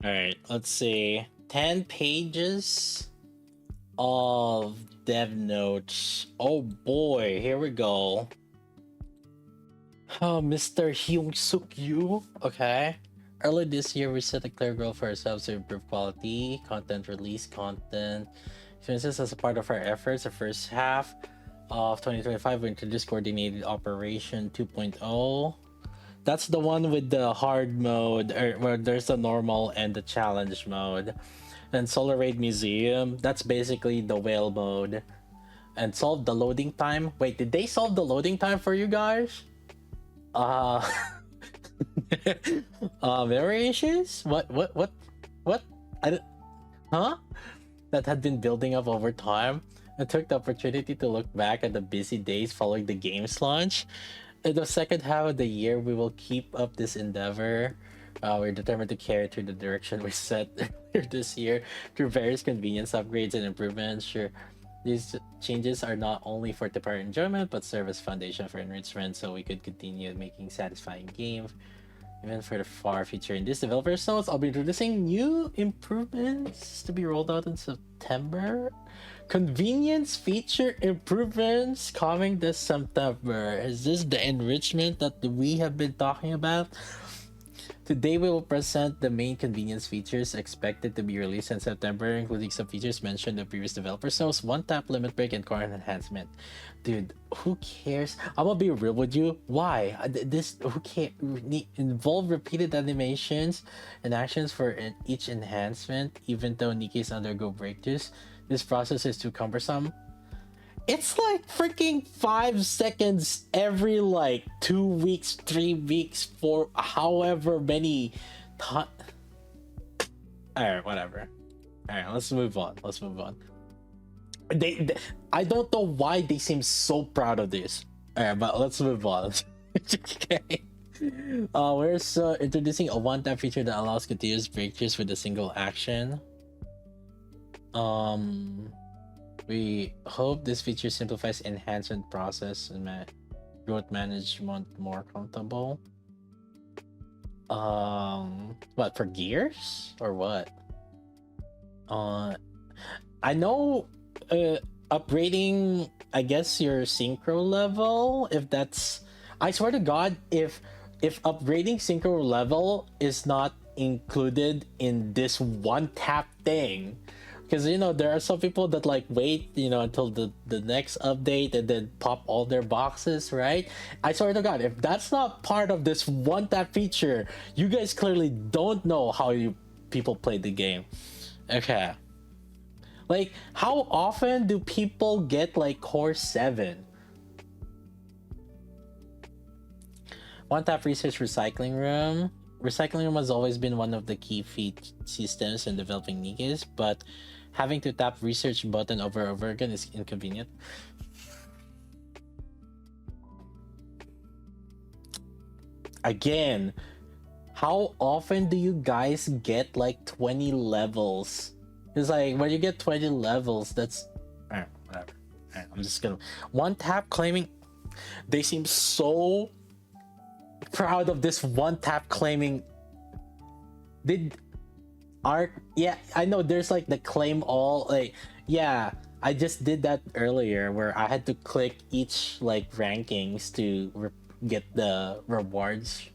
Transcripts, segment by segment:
Alright, let's see. 10 pages of dev notes. Oh boy, here we go. Oh, Mr. Hyung Suk Yu. Okay. Early this year, we set a clear goal for ourselves to improve quality, content release, content experiences as a part of our efforts. The first half of 2025, we introduced Coordinated Operation 2.0. That's the one with the hard mode, or where there's the normal and the challenge mode. And Solar Raid Museum, that's basically the whale mode. And solve the loading time. Wait, did they solve the loading time for you guys? Memory issues? What? Huh? That had been building up over time. I took the opportunity to look back at the busy days following the game's launch. In the second half of the year, we will keep up this endeavor. We're determined to carry through the direction we set earlier this year through various convenience upgrades and improvements. Sure, these changes are not only for temporary enjoyment, but serve as foundation for enrichment so we could continue making satisfying games even for the far future. In this developer's notes, I'll be introducing new improvements to be rolled out in September. Convenience feature improvements coming this September. Is this the enrichment that we have been talking about? Today we will present the main convenience features expected to be released in September, including some features mentioned in the previous developer's notes: one-tap limit break and core enhancement. Dude, who cares? I'm gonna be real with you. Why? Who cares? Involve repeated animations and actions for each enhancement, even though Nikke's undergo breakthroughs. This process is too cumbersome. It's like freaking 5 seconds every like 2 weeks, 3 weeks, for however many times. Alright, whatever. Alright, let's move on. They, I don't know why they seem so proud of this. Alright, but let's move on. Okay. We're introducing a one-tap feature that allows continuous breakthroughs with a single action. We hope this feature simplifies enhancement process and growth management more comfortable. What, for gears or what? I know upgrading, I guess, your synchro level, if that's, I swear to God, if upgrading synchro level is not included in this one tap thing, because you know there are some people that like wait, you know, until the next update and then pop all their boxes, right? I swear to God, if that's not part of this one tap feature, you guys clearly don't know how you people play the game. Okay, like how often do people get like core 7? One tap research recycling room. Recycling room has always been one of the key feat systems in developing Nikke's, but having to tap research button over and over again is inconvenient. Again, how often do you guys get like 20 levels? It's like when you get 20 levels, that's alright, whatever. Alright, I'm just gonna one tap claiming. They seem so proud of this one tap claiming. Yeah, I know there's like the claim all, like, yeah, I just did that earlier where I had to click each like rankings to get the rewards.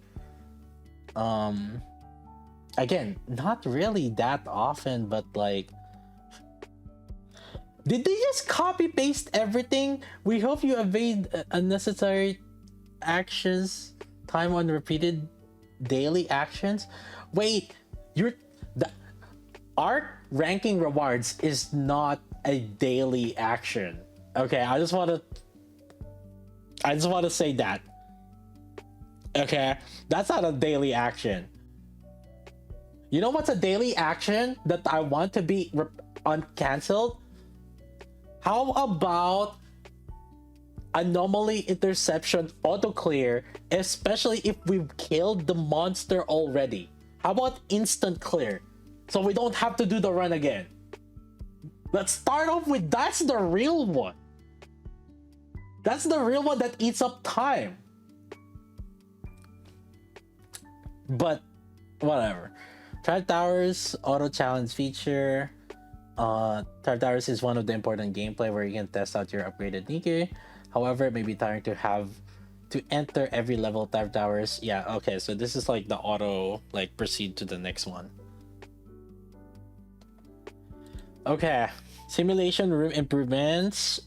Again, not really that often, but like, did they just copy paste everything? We hope you evade unnecessary actions, time on repeated daily actions. Wait, the art ranking rewards is not a daily action. Okay, I just want to say that. Okay, that's not a daily action. You know what's a daily action that I want to be uncancelled? How about anomaly interception auto clear, especially if we've killed the monster already? How about instant clear, so we don't have to do the run again? Let's start off with, that's the real one. That's the real one that eats up time. But whatever. Tribe Towers auto challenge feature. Tribe Towers is one of the important gameplay where you can test out your upgraded Nikke. However, it may be tiring to have to enter every level of Tribe Towers. Yeah, okay, so this is like the auto, like, proceed to the next one. Okay, simulation room improvements.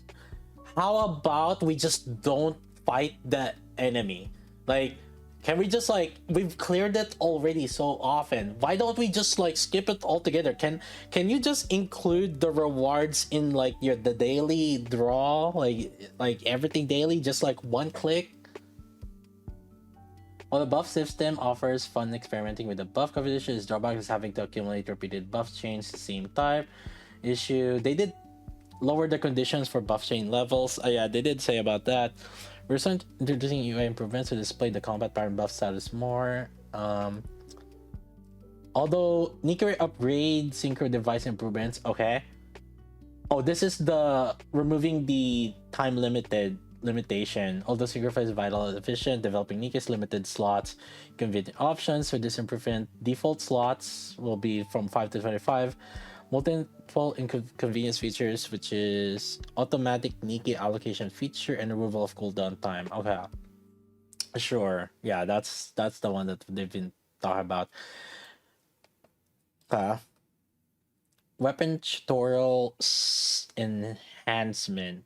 How about we just don't fight the enemy? Like, can we just, like, we've cleared it already so often. Why don't we just, like, skip it altogether? Can you just include the rewards in, like, the daily draw, like everything daily, just like one click? While the buff system offers fun experimenting with the buff competition, its drawback is having to accumulate repeated buff chains the same type. Issue, they did lower the conditions for buff chain levels. Yeah, they did say about that. We're introducing UI improvements to display the combat pattern buff status more. Although Nikke upgrade synchro device improvements, okay. Oh, this is the removing the time limitation. Although synchro is vital and efficient, developing Nikke's limited slots, convenient options for this improvement. Default slots will be from 5 to 25. Multiple inconvenience features, which is automatic Nikke allocation feature and removal of cooldown time. Okay, sure. Yeah, that's the one that they've been talking about. Weapon tutorial enhancement.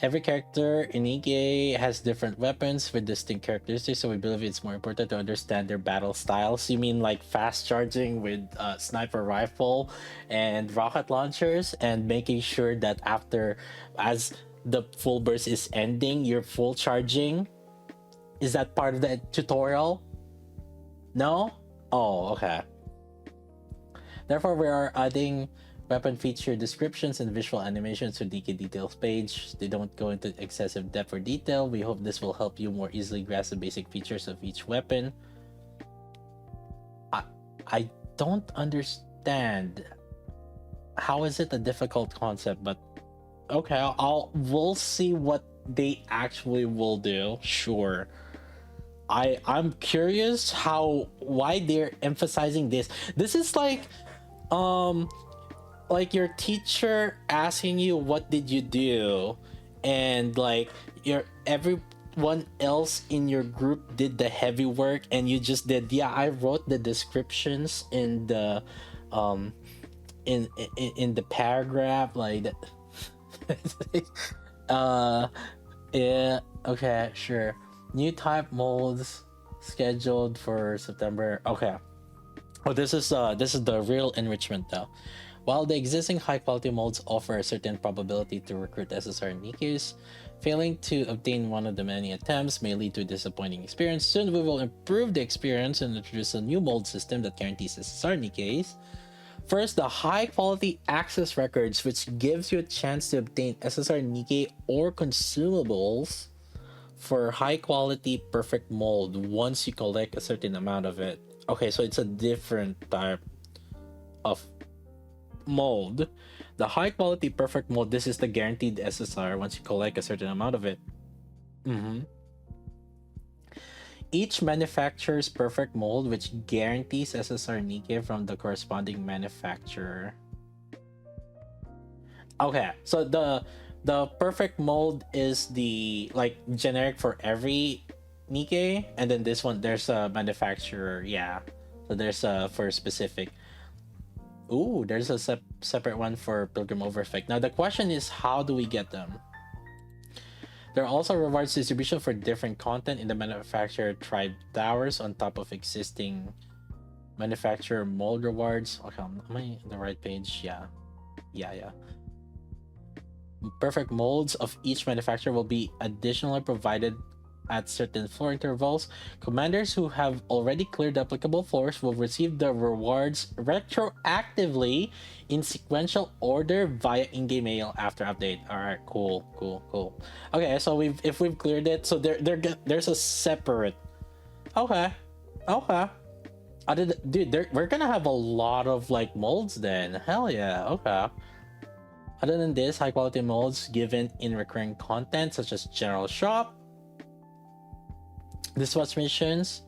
Every character in Nikke has different weapons with distinct characteristics, so we believe it's more important to understand their battle styles. You mean like fast charging with sniper rifle and rocket launchers, and making sure that as the full burst is ending, you're full charging? Is that part of the tutorial? No? Oh, okay. Therefore, we are adding weapon feature descriptions and visual animations to Nikke details page. They don't go into excessive depth or detail. We hope this will help you more easily grasp the basic features of each weapon. I don't understand. How is it a difficult concept? But okay, we'll see what they actually will do. Sure. I'm curious why they're emphasizing this. This is like your teacher asking you what did you do, and like everyone else in your group did the heavy work, and you just did, yeah, I wrote the descriptions in the in the paragraph, like yeah, okay, sure. New type molds scheduled for September. Okay. Oh, this is the real enrichment though. While the existing high-quality molds offer a certain probability to recruit SSR Nikkes, failing to obtain one of the many attempts may lead to a disappointing experience. Soon we will improve the experience and introduce a new mold system that guarantees SSR Nikkes. First, the high-quality access records, which gives you a chance to obtain SSR Nikke or consumables for high-quality perfect mold once you collect a certain amount of it. Okay, so it's a different type of mold. The high quality perfect mold, this is the guaranteed SSR once you collect a certain amount of it. Each manufacturer's perfect mold, which guarantees SSR Nikke from the corresponding manufacturer. Okay, so the perfect mold is the like generic for every Nikke, and then this one there's a manufacturer. Yeah, so there's a for specific. Ooh, there's a separate one for Pilgrim Overspec. Now the question is, how do we get them? There are also rewards distribution for different content in the manufacturer tribe towers on top of existing manufacturer mold rewards. Okay, am I on the right page? Yeah. Perfect molds of each manufacturer will be additionally provided at certain floor intervals. Commanders who have already cleared applicable floors will receive the rewards retroactively in sequential order via in-game mail after update. All right, cool. Okay, so if we've cleared it, so there's a separate. Okay. Dude, we're gonna have a lot of like molds then. Hell yeah. Okay. Other than this, high quality molds given in recurring content such as general shop, dispatch missions,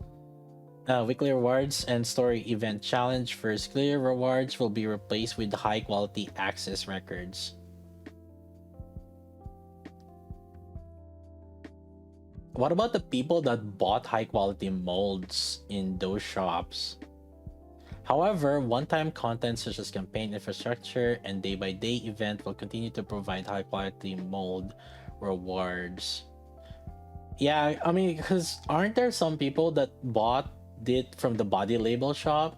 Weekly rewards and story event challenge first clear rewards will be replaced with high quality access records. What about the people that bought high quality molds in those shops? However, one-time content such as campaign infrastructure and day-by-day event will continue to provide high-quality mold rewards. Yeah, I mean, because aren't there some people that bought it from the body label shop?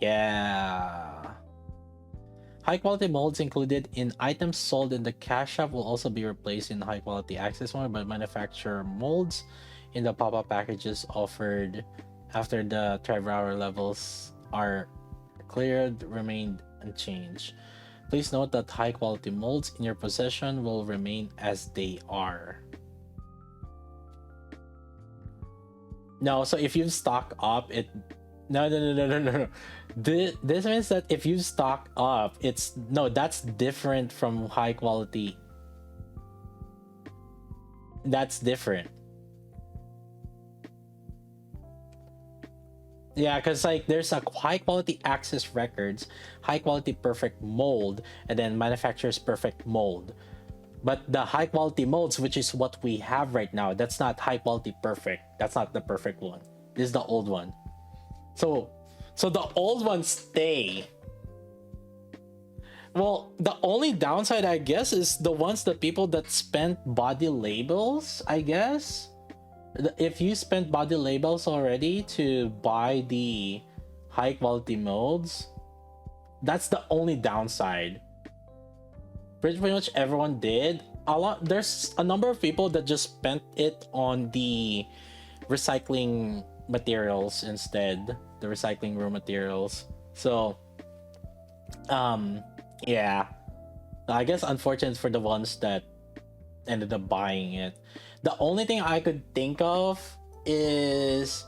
Yeah. High quality molds included in items sold in the cash shop will also be replaced in high quality access one by manufacturer molds in the pop-up packages offered after the 12-hour levels are cleared remained unchanged. Please note that high quality molds in your possession will remain as they are. No, so if you stock up, it no. This means that if you stock up, it's no, that's different from high quality. That's different. Yeah, because like there's a high quality access records, high quality perfect mold, and then manufacturer's perfect mold. But the high quality molds, which is what we have right now, that's not high quality perfect. That's not the perfect one. This is the old one. So the old ones stay. Well, the only downside, I guess, is the ones that people that spent body labels, I guess. If you spent body labels already to buy the high quality molds, that's the only downside. Pretty much everyone did. There's a number of people that just spent it on the recycling materials instead, the recycling raw materials. So yeah, I guess unfortunate for the ones that ended up buying it. The only thing I could think of is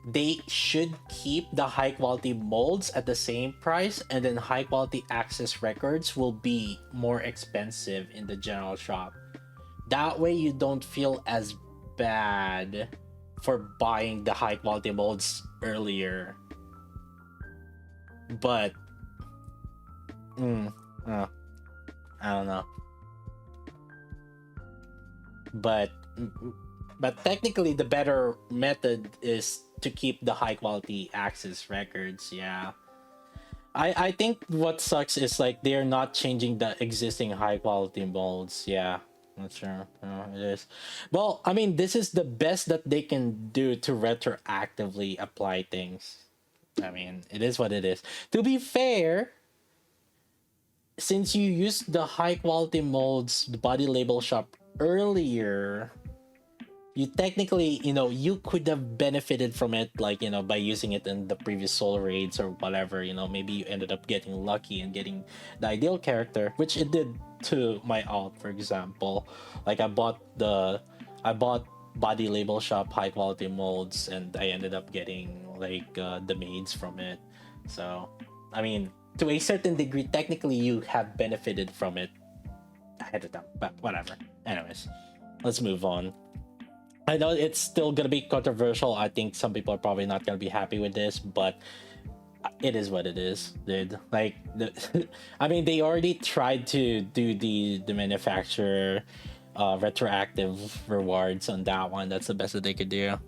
they should keep the high quality molds at the same price, and then high quality access records will be more expensive in the general shop. That way you don't feel as bad for buying the high quality molds earlier. But I don't know. But technically the better method is to keep the high quality access records. Yeah, I think what sucks is like they're not changing the existing high quality molds. Yeah, not sure. No, it is. Well, I mean, this is the best that they can do to retroactively apply things. I mean, it is what it is. To be fair, since you used the high quality molds, the body label shop earlier, you technically, you could have benefited from it, like, by using it in the previous soul raids or whatever. Maybe you ended up getting lucky and getting the ideal character, which it did to my alt, for example. Like I bought body label shop high quality molds, and I ended up getting like the maids from it. So I mean, to a certain degree, technically you have benefited from it ahead of time, but whatever. Anyways, let's move on. I know it's still gonna be controversial. I think some people are probably not gonna be happy with this, but it is what it is, dude. Like, I mean, they already tried to do the manufacturer retroactive rewards on that one. That's the best that they could do.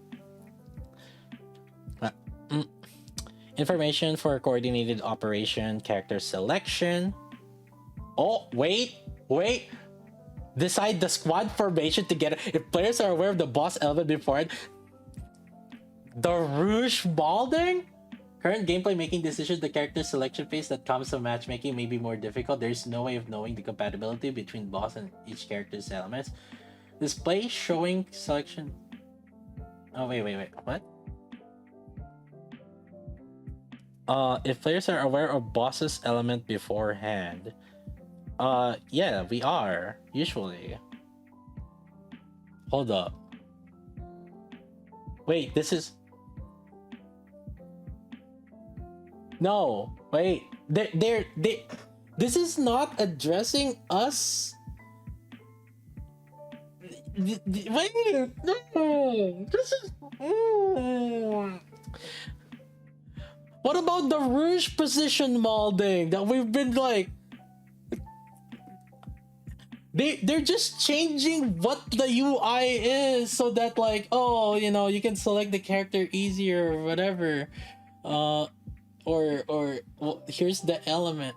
Information for coordinated operation, character selection. Oh, wait. Decide the squad formation together. If players are aware of the boss element beforehand. The Rouge Balding? Current gameplay making decisions, the character selection phase that comes to matchmaking may be more difficult. There's no way of knowing the compatibility between boss and each character's elements. Display showing selection. Oh, wait. What? If players are aware of boss's element beforehand. Yeah, we are, usually. Hold up. Wait, this is... No, wait. This is not addressing us. Wait, no. This is... Mm. What about the rouge position molding that we've been like? They're just changing what the UI is so that like, oh, you know, you can select the character easier or whatever. Or well, here's the element.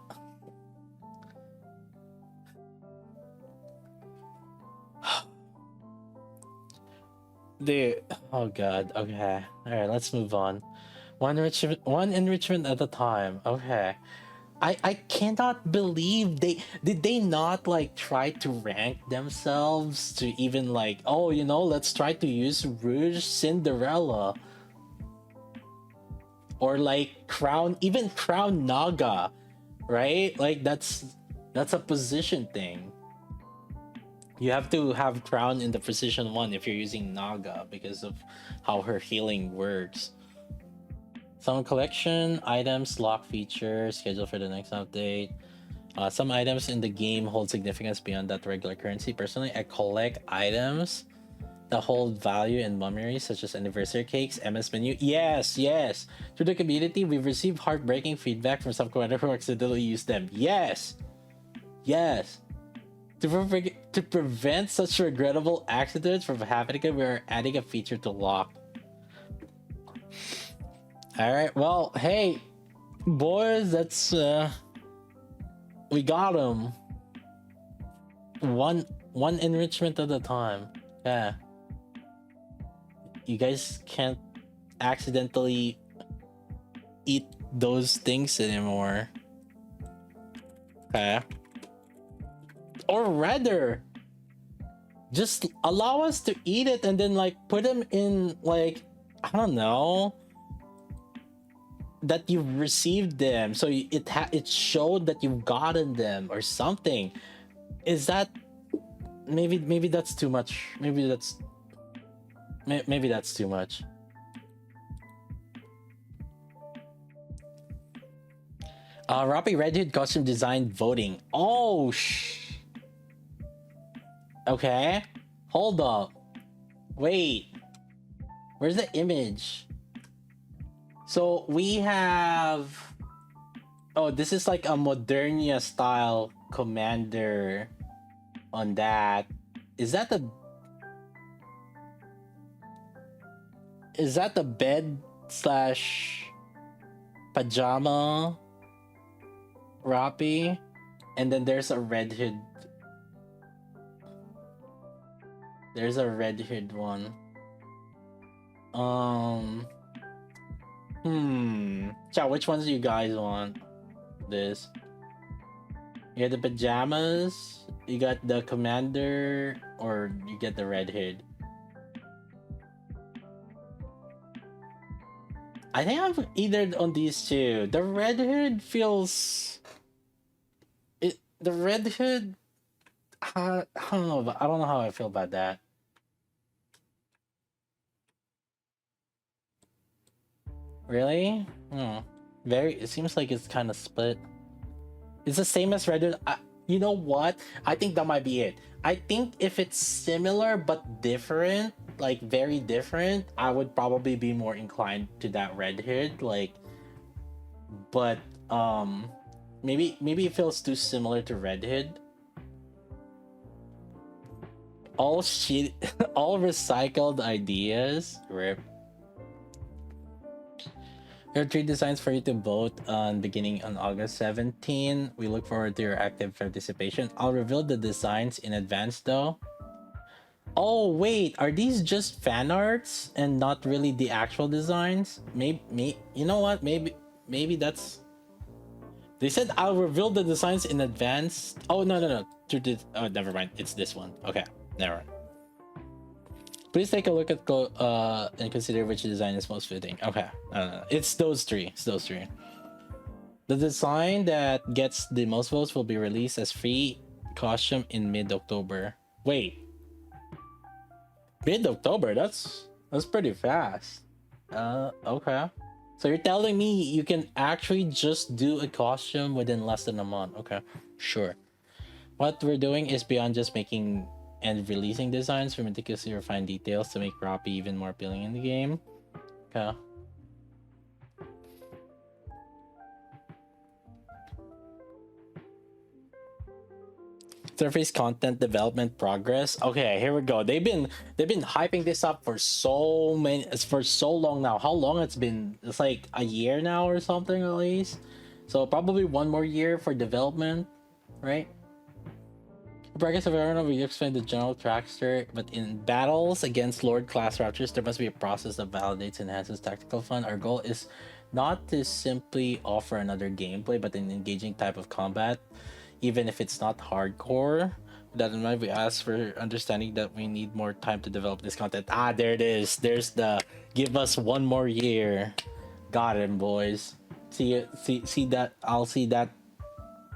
Dude, oh god. Okay, all right, let's move on. One enrichment at a time. Okay. I cannot believe they not like try to rank themselves to even like, oh, you know, let's try to use Rouge Cinderella or like Crown Naga, right? Like that's a position thing. You have to have Crown in the position 1 if you're using Naga because of how her healing works. Some collection items lock feature scheduled for the next update. Some items in the game hold significance beyond that regular currency. Personally, I collect items that hold value and memories, such as anniversary cakes, MS menu. Yes, yes. Through the community, we've received heartbreaking feedback from some commander who accidentally used them. Yes, yes. To prevent such regrettable accidents from happening, we are adding a feature to lock. All right. Well, hey, boys, that's we got him. One enrichment at a time. Yeah. You guys can't accidentally eat those things anymore. Okay. Or rather, just allow us to eat it and then like put them in like, I don't know, that you've received them, so it showed that you've gotten them or something. Is that maybe that's too much? Maybe that's too much. Rapi Red Hood costume design voting. Oh okay, hold up, wait, where's the image? So we have, oh, this is like a Modernia style commander on that. Is that the bed slash pajama Rapi? And then there's a red hood. There's a red hood one. Chat, which ones do you guys want? This. You got the pajamas, you got the commander, or you get the red hood? I think I've either on these two. The red hood feels... The red hood... I don't know, I don't know how I feel about that. Really? It seems like it's kind of split. It's the same as Red Hood. You know what? I think that might be it. I think if it's similar but different, like very different, I would probably be more inclined to that Red Hood. Like, but maybe it feels too similar to Red Hood. All shit, all recycled ideas. Rip. There are 3 designs for you to vote on beginning on August 17. We look forward to your active participation. I'll reveal the designs in advance though. Oh wait, are these just fan arts and not really the actual designs? Maybe you know what? Maybe that's... They said I'll reveal the designs in advance. Oh no. Oh, never mind. It's this one. Okay, never mind. Please take a look at and consider which design is most fitting. Okay, it's those three. The design that gets the most votes will be released as free costume in mid-October. Wait, mid-October? That's pretty fast. Okay. So you're telling me you can actually just do a costume within less than a month? Okay, sure. What we're doing is beyond just making and releasing designs for meticulously refined details to make Rapi even more appealing in the game. Okay. Surface content development progress. Okay, here we go. They've been hyping this up for so long now. How long it's been? It's like a year now or something at least. So probably one more year for development, right? Progress of Arena, we explained the general trackster, but in battles against Lord class Raptors, there must be a process that validates and enhances tactical fun. Our goal is not to simply offer another gameplay, but an engaging type of combat, even if it's not hardcore. With that in mind, we ask for understanding that we need more time to develop this content. Ah, there it is. There's the give us one more year. Got him, boys. See that. I'll see that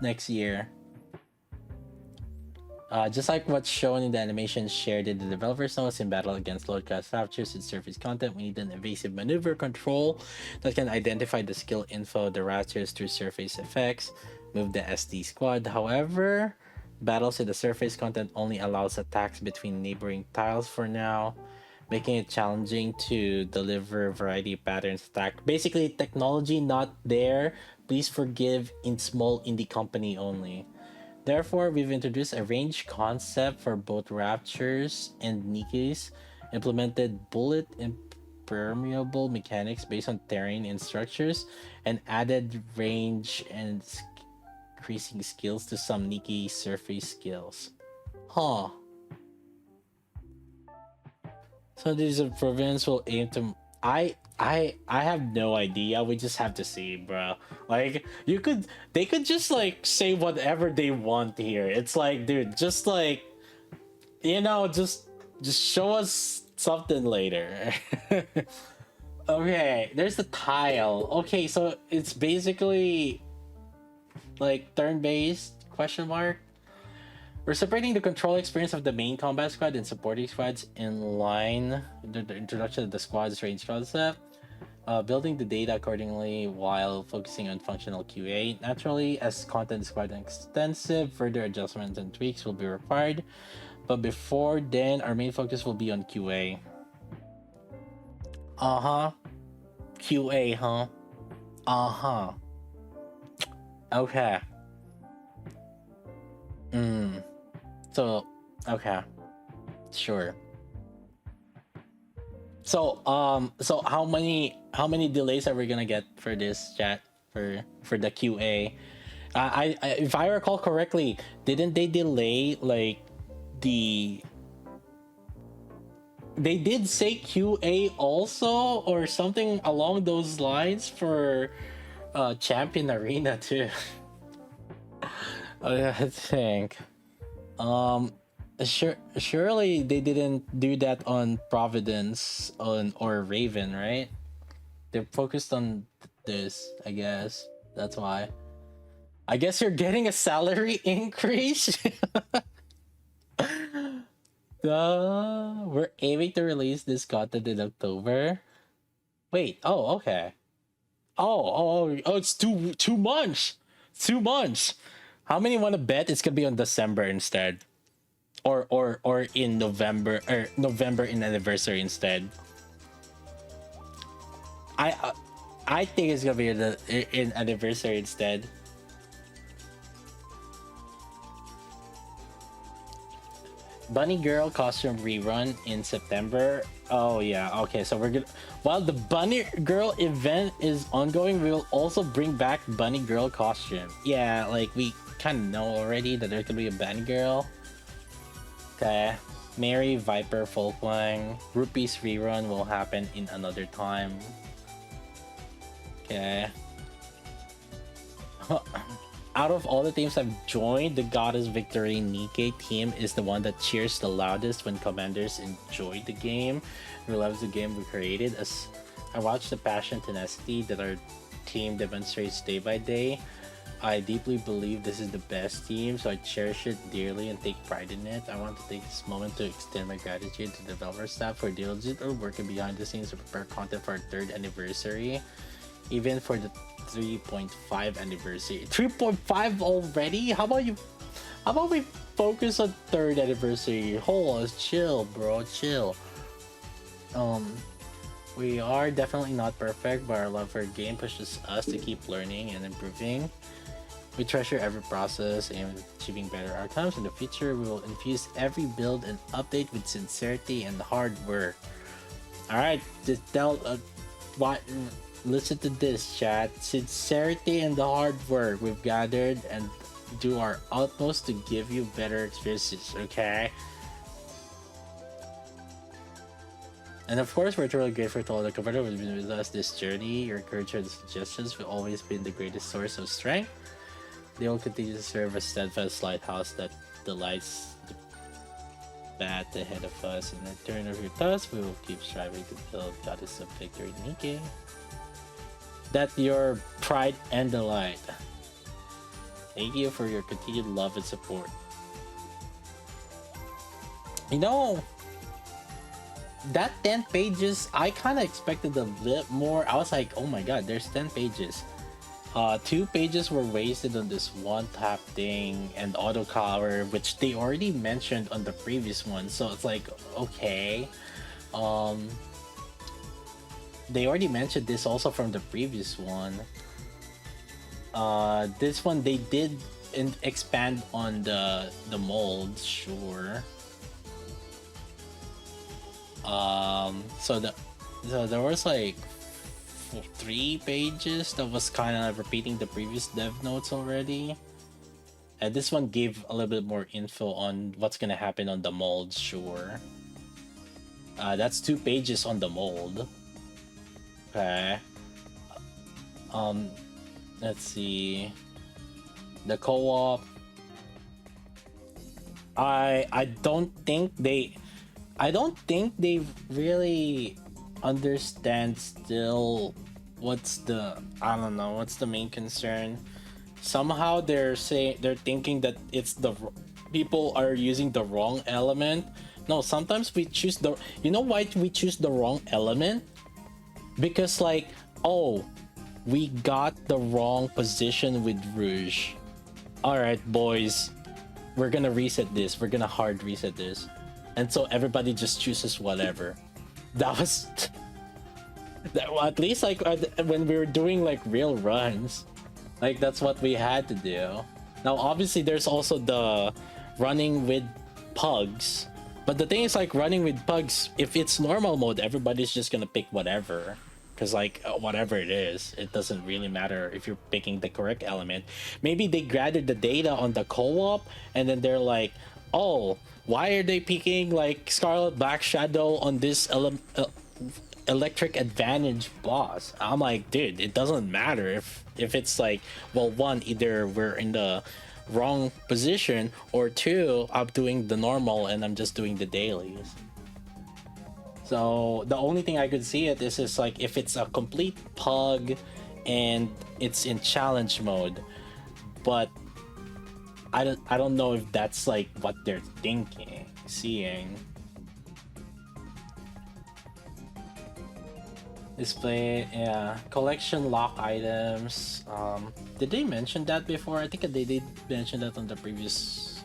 next year. Just like what's shown in the animation shared in the developer's notes, in battle against low class raptures and surface content, we need an evasive maneuver control that can identify the skill info of the raptors through surface effects, move the SD squad. However, battles with the surface content only allows attacks between neighboring tiles for now, making it challenging to deliver variety of patterns attack. Basically, technology not there. Please forgive in small indie company only. Therefore, we've introduced a range concept for both Raptures and Nikkes, implemented bullet impermeable mechanics based on terrain and structures, and added range and increasing skills to some Nikke surface skills. Huh. So these improvements will aim to I have no idea. We just have to see, bro. Like they could just like say whatever they want here. It's like, dude, just like, just show us something later. Okay, there's the tile. Okay, so it's basically like turn-based question mark. We're separating the control experience of the main combat squad and supporting squads in line with the introduction of the squad's range concept, building the data accordingly while focusing on functional QA. Naturally, as content is quite extensive, further adjustments and tweaks will be required, but before then, our main focus will be on QA. QA, huh? Okay. So, okay, sure. So how many delays are we gonna get for this chat for the QA? If I recall correctly, didn't they delay like the? They did say QA also or something along those lines for Champion Arena too. I think. Surely they didn't do that on Providence or Raven, right? They're focused on this, I guess. That's why. I guess you're getting a salary increase. We're aiming to release this content in October. Wait. Oh, okay. Oh! It's 2 months. 2 months. How many want to bet it's gonna be on December instead, or in November, or November in anniversary instead? I think it's gonna be in anniversary instead. Bunny Girl costume rerun in September. Oh yeah, okay. So we're gonna, while the Bunny Girl event is ongoing, we will also bring back Bunny Girl costume. Yeah, like we kind of know already that there's gonna be a Bunny Girl. Okay, Mary Viper Folklang Rupees rerun will happen in another time. Okay. Out of all the teams I've joined, the Goddess Victory Nikke team is the one that cheers the loudest when commanders enjoy the game, who loves the game we created. As I watch the passion and tenacity that our team demonstrates day by day, I deeply believe this is the best team, so I cherish it dearly and take pride in it. I want to take this moment to extend my gratitude to the developer staff for diligently working behind the scenes to prepare content for our 3rd anniversary. Even for the 3.5 anniversary. 3.5 already? How about you? How about we focus on third anniversary? Hold on, chill, bro, chill. Um, we are definitely not perfect, but our love for the game pushes us to keep learning and improving. We treasure every process and achieving better outcomes. In the future, we will infuse every build and update with sincerity and hard work. Alright, just tell what listen to this, chat. Sincerity and the hard work we've gathered and do our utmost to give you better experiences, okay? And of course, we're truly grateful to all the community who's been with us this journey. Your encouragement and suggestions have always been the greatest source of strength. They will continue to serve a steadfast lighthouse that delights the path ahead of us. In return of your thoughts, we will keep striving to build goddess of victory, Nikke. That your pride and delight. Thank you for your continued love and support. You know, that 10 pages, I kind of expected a bit more. I was like, oh my god, there's 10 pages. 2 pages were wasted on this one tap thing and auto color, which they already mentioned on the previous one. So it's like, okay. They already mentioned this also from the previous one. This one they did expand on the molds, sure. So there was like 3 pages that was kind of repeating the previous dev notes already, and this one gave a little bit more info on what's gonna happen on the mold, sure. That's 2 pages on the mold. Okay. Let's see. The co-op. I don't think they really understand still what's the main concern. Somehow they're thinking that it's the people are using the wrong element. No, sometimes we choose the, you know why we choose the wrong element? Because like, oh, we got the wrong position with Rouge. Alright boys, we're gonna reset this, we're gonna hard reset this. And so everybody just chooses whatever. That was at least like when we were doing like real runs, like that's what we had to do. Now obviously there's also the running with pugs, but the thing is, like, running with pugs, if it's normal mode, everybody's just gonna pick whatever, because like whatever it is, it doesn't really matter if you're picking the correct element. Maybe they gathered the data on the co-op and then they're like, oh, why are they picking like Scarlet Black Shadow on this electric advantage boss? I'm like, dude, it doesn't matter if it's like, well, one, either we're in the wrong position, or two, I'm doing the normal and I'm just doing the dailies. So the only thing I could see it is like if it's a complete pug and it's in challenge mode, but I don't know if that's like what they're seeing. Display, yeah, collection lock items. Did they mention that before? I think they did mention that on the previous.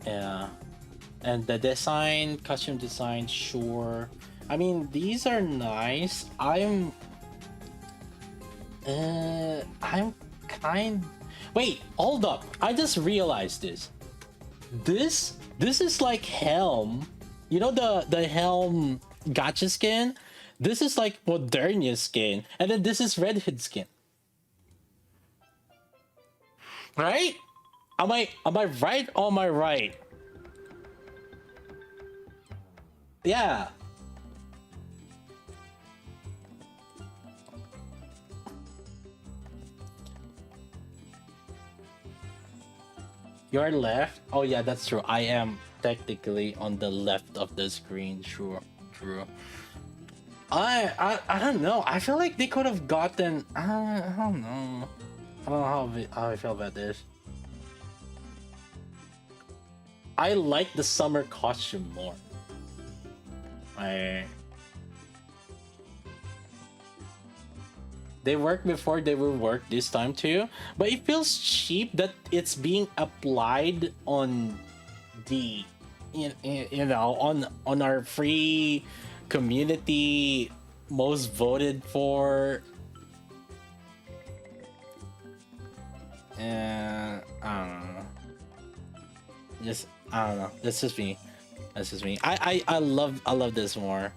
Yeah, and the design, costume design, sure. I mean, these are nice. I'm kind. Wait, hold up! I just realized this. This is like Helm. You know the Helm gacha skin? This is like Modernia skin, and then this is Red Hood skin. Right? Am I right or am I right? Yeah. Your left? Oh yeah, that's true. I am technically on the left of the screen. Sure, true. I don't know. I feel like they could have gotten. I don't know. I don't know how I feel about this. I like the summer costume more. They worked before, they will work this time too. But it feels cheap that it's being applied on the on our free community most voted for. I don't know. Just I don't know. That's just me. That's just me. I love this more.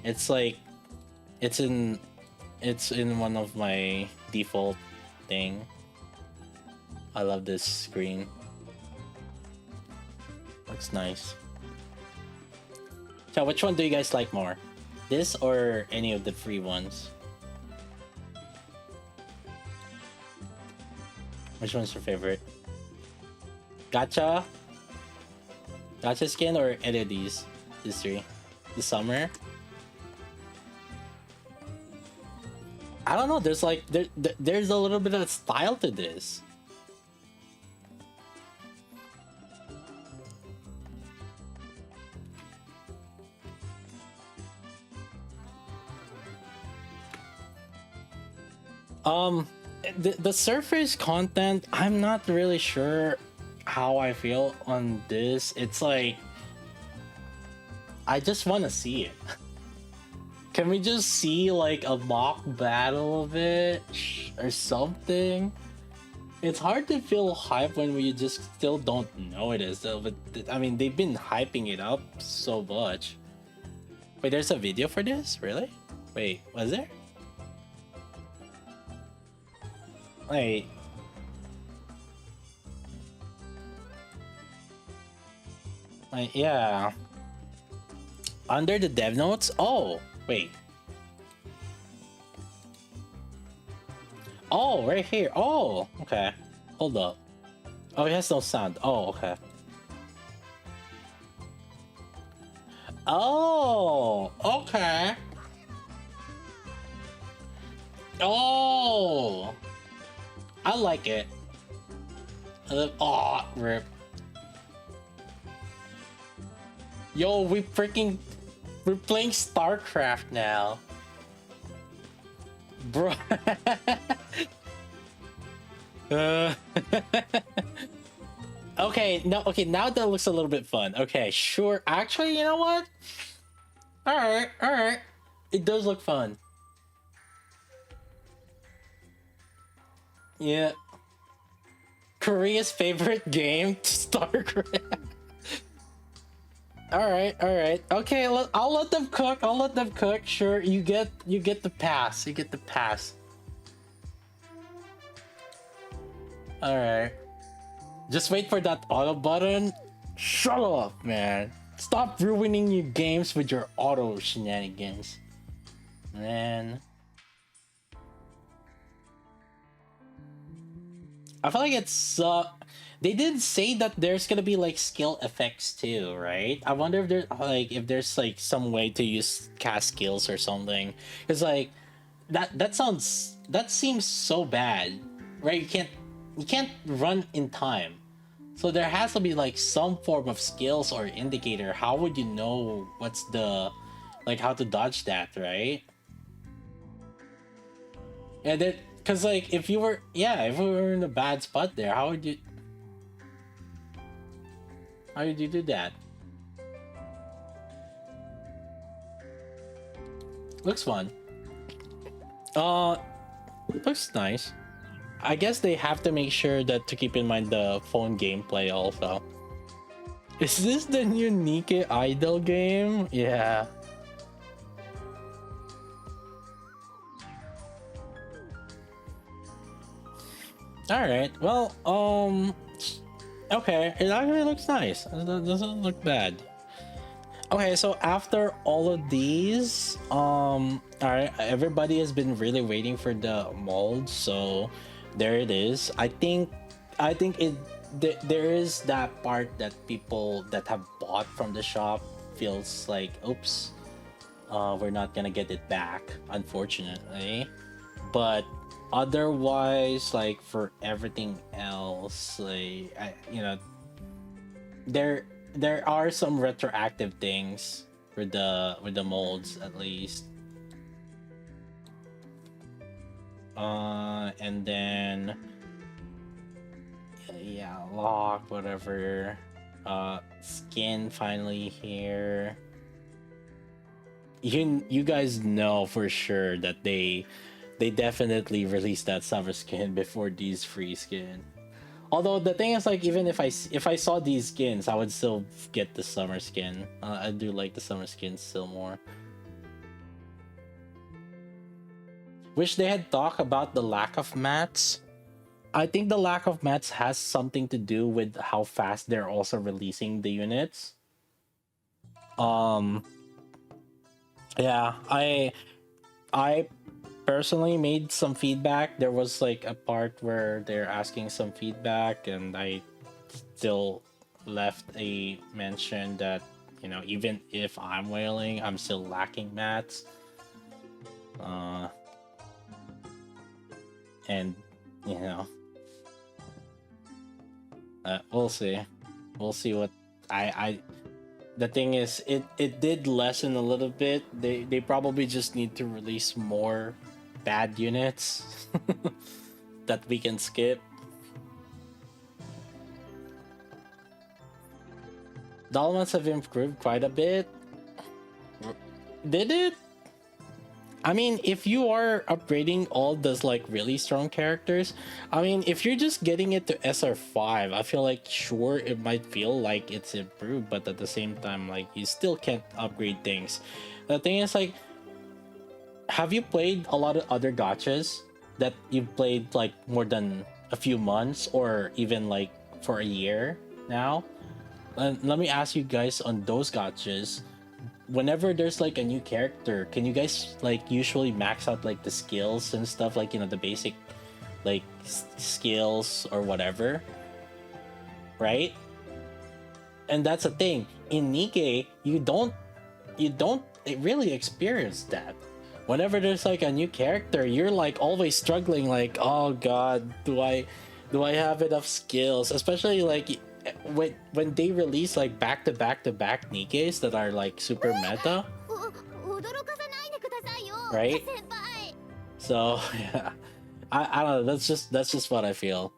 It's like it's in one of my default thing. I love this screen. Looks nice. So which one do you guys like more? This or any of the free ones? Which one's your favorite? Gacha? Gacha skin or any of these? These three? The summer? I don't know, there's like there's a little bit of style to this. The surface content, I'm not really sure how I feel on this. It's like I just want to see it. Can we just see like a mock battle of it or something? It's hard to feel hype when we just still don't know it is though, but I mean they've been hyping it up so much. Wait, there's a video for this? Really? Wait, was there? Wait. Wait, yeah. Under the dev notes? Oh, wait. Oh, right here. Oh, okay. Hold up. Oh, it has no sound. Oh, okay. Oh, okay. Oh, I like it. Oh, rip. Yo, we're playing StarCraft now. Bro. Okay, no, okay, now that looks a little bit fun. Okay, sure. Actually, you know what? Alright. It does look fun. Yeah. Korea's favorite game, StarCraft. Alright. Okay, I'll let them cook. Sure, you get the pass. Alright. Just wait for that auto button. Shut up, man. Stop ruining your games with your auto shenanigans. Man. I feel like it's they did say that there's gonna be like skill effects too, right? I wonder if there's like some way to use cast skills or something. Cause like that seems so bad, right? You can't run in time. So there has to be like some form of skills or indicator. How would you know what's the like how to dodge that, right? Yeah, that because like if we were in a bad spot there, how would you do that? Looks fun. Looks nice. I guess they have to make sure that to keep in mind the phone gameplay also. Is this the new Nikke idol game? Yeah. Alright, well, okay, it actually looks nice. It doesn't look bad. Okay, so after all of these, alright, everybody has been really waiting for the mold, so there it is. I think there is that part that people that have bought from the shop feels like, oops, we're not gonna get it back, unfortunately. But otherwise, like for everything else, like there are some retroactive things with the molds at least. And then yeah, lock, whatever. Skin finally here. You guys know for sure that they definitely released that summer skin before these free skin. Although the thing is, like, even if I saw these skins, I would still get the summer skin. I do like the summer skin still more. Wish they had talked about the lack of mats. I think the lack of mats has something to do with how fast they're also releasing the units. Um, yeah, I personally made some feedback. There was like a part where they're asking some feedback, and I still left a mention that, you know, even if I'm whaling, I'm still lacking mats. Uh, and you know, we'll see. We'll see what I. The thing is, it did lessen a little bit. They probably just need to release more bad units that we can skip. Dolmens have improved quite a bit. Did it? I mean, if you are upgrading all those like really strong characters, I mean, if you're just getting it to SR5, I feel like sure it might feel like it's improved, but at the same time, like you still can't upgrade things. The thing is, like, have you played a lot of other gachas that you've played like more than a few months or even like for a year now? And let me ask you guys on those gachas, whenever there's like a new character, can you guys like usually max out like the skills and stuff, like, you know, the basic like skills or whatever, right? And that's the thing. In Nikke, you don't really experience that. Whenever there's like a new character, you're like always struggling, like, oh god, do I have enough skills? Especially like when they release like back to back Nikkes that are like super meta, right? So yeah, I don't know. That's just what I feel.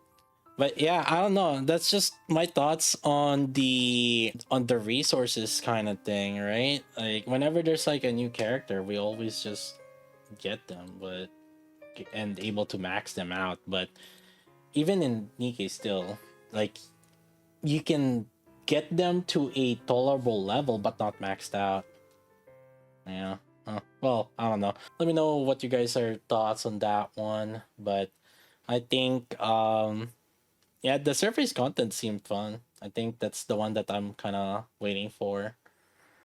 But yeah, I don't know. That's just my thoughts on the resources kind of thing, right? Like whenever there's like a new character, we always just get them, but and able to max them out. But even in Nikkei still, like you can get them to a tolerable level, but not maxed out. Yeah. Well, I don't know. Let me know what you guys are thoughts on that one. But I think yeah, the surface content seemed fun. I think that's the one that I'm kind of waiting for.